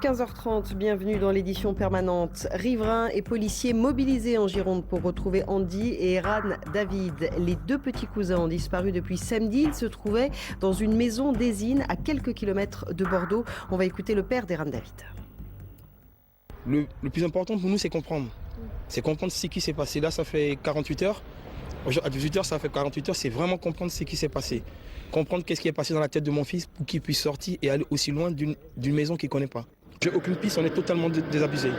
15h30, bienvenue dans l'édition permanente. Riverains et policiers mobilisés en Gironde pour retrouver Andy et Eran David. Les deux petits cousins ont disparu depuis samedi. Ils se trouvaient dans une maison d'Ésine à quelques kilomètres de Bordeaux. On va écouter le père d'Eran David. Le plus important pour nous, c'est comprendre. C'est comprendre ce qui s'est passé. Là, ça fait 48 heures. À 18 heures, ça fait 48 heures. C'est vraiment comprendre ce qui s'est passé. Comprendre qu'est-ce qui est passé dans la tête de mon fils pour qu'il puisse sortir et aller aussi loin d'une maison qu'il ne connaît pas. J'ai aucune piste, on est totalement désabusé.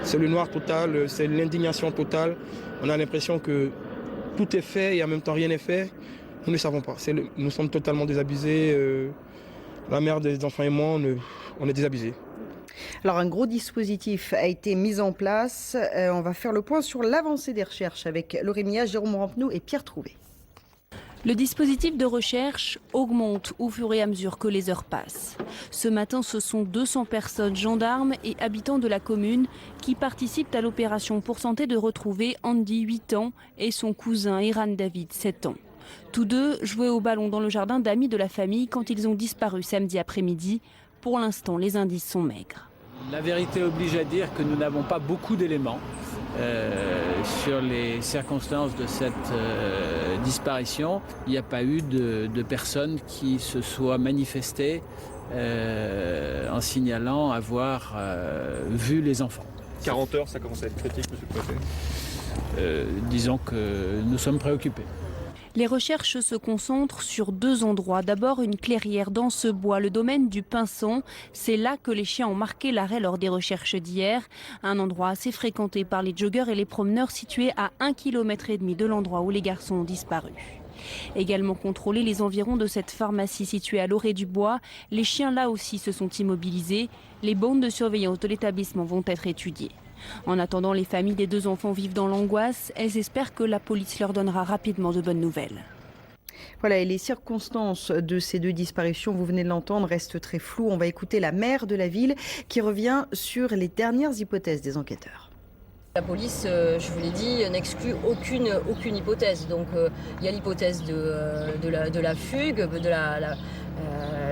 C'est le noir total, c'est l'indignation totale. On a l'impression que tout est fait et en même temps rien n'est fait. Nous ne savons pas. Nous sommes totalement désabusés. La mère des enfants et moi, on est désabusés. Alors un gros dispositif a été mis en place. On va faire le point sur l'avancée des recherches avec Laurémia, Jérôme Rampenou et Pierre Trouvé. Le dispositif de recherche augmente au fur et à mesure que les heures passent. Ce matin, ce sont 200 personnes, gendarmes et habitants de la commune qui participent à l'opération pour tenter de retrouver Andy, 8 ans, et son cousin Eran David, 7 ans. Tous deux jouaient au ballon dans le jardin d'amis de la famille quand ils ont disparu samedi après-midi. Pour l'instant, les indices sont maigres. La vérité oblige à dire que nous n'avons pas beaucoup d'éléments sur les circonstances de cette disparition. Il n'y a pas eu de personnes qui se soient manifestées en signalant avoir vu les enfants. 40 heures, ça commence à être critique, monsieur le préfet. Disons que nous sommes préoccupés. Les recherches se concentrent sur 2 endroits. D'abord, une clairière dans ce bois, le domaine du Pinson. C'est là que les chiens ont marqué l'arrêt lors des recherches d'hier. Un endroit assez fréquenté par les joggeurs et les promeneurs, situé à 1,5 km de l'endroit où les garçons ont disparu. Également contrôler les environs de cette pharmacie située à l'orée du bois. Les chiens là aussi se sont immobilisés. Les bandes de surveillance de l'établissement vont être étudiées. En attendant, les familles des 2 enfants vivent dans l'angoisse. Elles espèrent que la police leur donnera rapidement de bonnes nouvelles. Voilà, et les circonstances de ces 2 disparitions, vous venez de l'entendre, restent très floues. On va écouter la maire de la ville qui revient sur les dernières hypothèses des enquêteurs. La police, je vous l'ai dit, n'exclut aucune hypothèse. Donc il y a l'hypothèse de la fugue,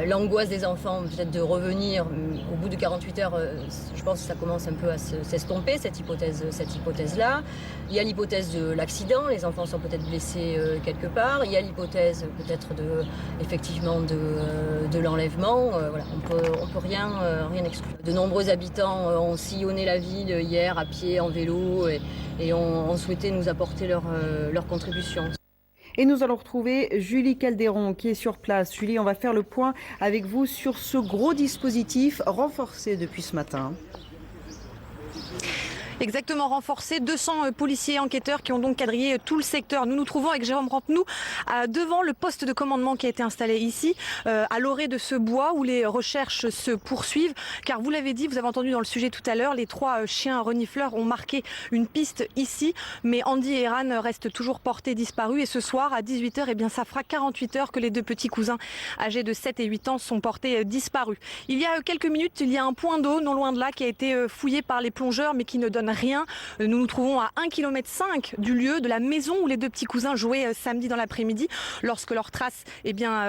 l'angoisse des enfants peut-être de revenir au bout de 48 heures. Je pense que ça commence un peu à s'estomper, cette hypothèse-là. Il y a l'hypothèse de l'accident, les enfants sont peut-être blessés quelque part. Il y a l'hypothèse peut-être effectivement de l'enlèvement. Voilà, on peut rien exclure. De nombreux habitants ont sillonné la ville hier à pied, en vélo et ont souhaité nous apporter leur contribution. Et nous allons retrouver Julie Calderon qui est sur place. Julie, on va faire le point avec vous sur ce gros dispositif renforcé depuis ce matin. Exactement, renforcé, 200 policiers et enquêteurs qui ont donc quadrillé tout le secteur. Nous nous trouvons avec Jérôme Rampenou devant le poste de commandement qui a été installé ici, à l'orée de ce bois où les recherches se poursuivent. Car vous l'avez dit, vous avez entendu dans le sujet tout à l'heure, les 3 chiens renifleurs ont marqué une piste ici. Mais Andy et Eran restent toujours portés disparus. Et ce soir, à 18h, eh bien, ça fera 48 heures que les 2 petits cousins âgés de 7 et 8 ans sont portés disparus. Il y a quelques minutes, il y a un point d'eau non loin de là qui a été fouillé par les plongeurs mais qui ne donne rien. Nous nous trouvons à 1,5 km du lieu, de la maison où les 2 petits cousins jouaient samedi dans l'après-midi, lorsque leur trace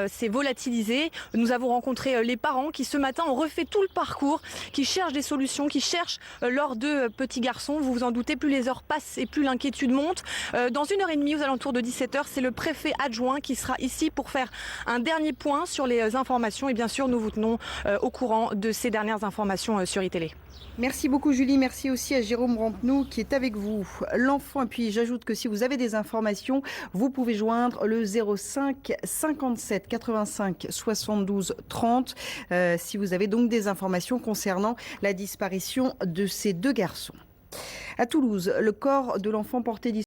s'est volatilisée. Nous avons rencontré les parents qui ce matin ont refait tout le parcours, qui cherchent des solutions, qui cherchent leurs 2 petits garçons. Vous vous en doutez, plus les heures passent et plus l'inquiétude monte. Dans 1h30, aux alentours de 17h, c'est le préfet adjoint qui sera ici pour faire un dernier point sur les informations. Et bien sûr, nous vous tenons au courant de ces dernières informations sur iTélé. Merci beaucoup Julie, merci aussi à Jérôme Rampenou qui est avec vous. L'enfant, et puis j'ajoute que si vous avez des informations, vous pouvez joindre le 05 57 85 72 30 si vous avez donc des informations concernant la disparition de ces 2 garçons. À Toulouse, le corps de l'enfant porté disparu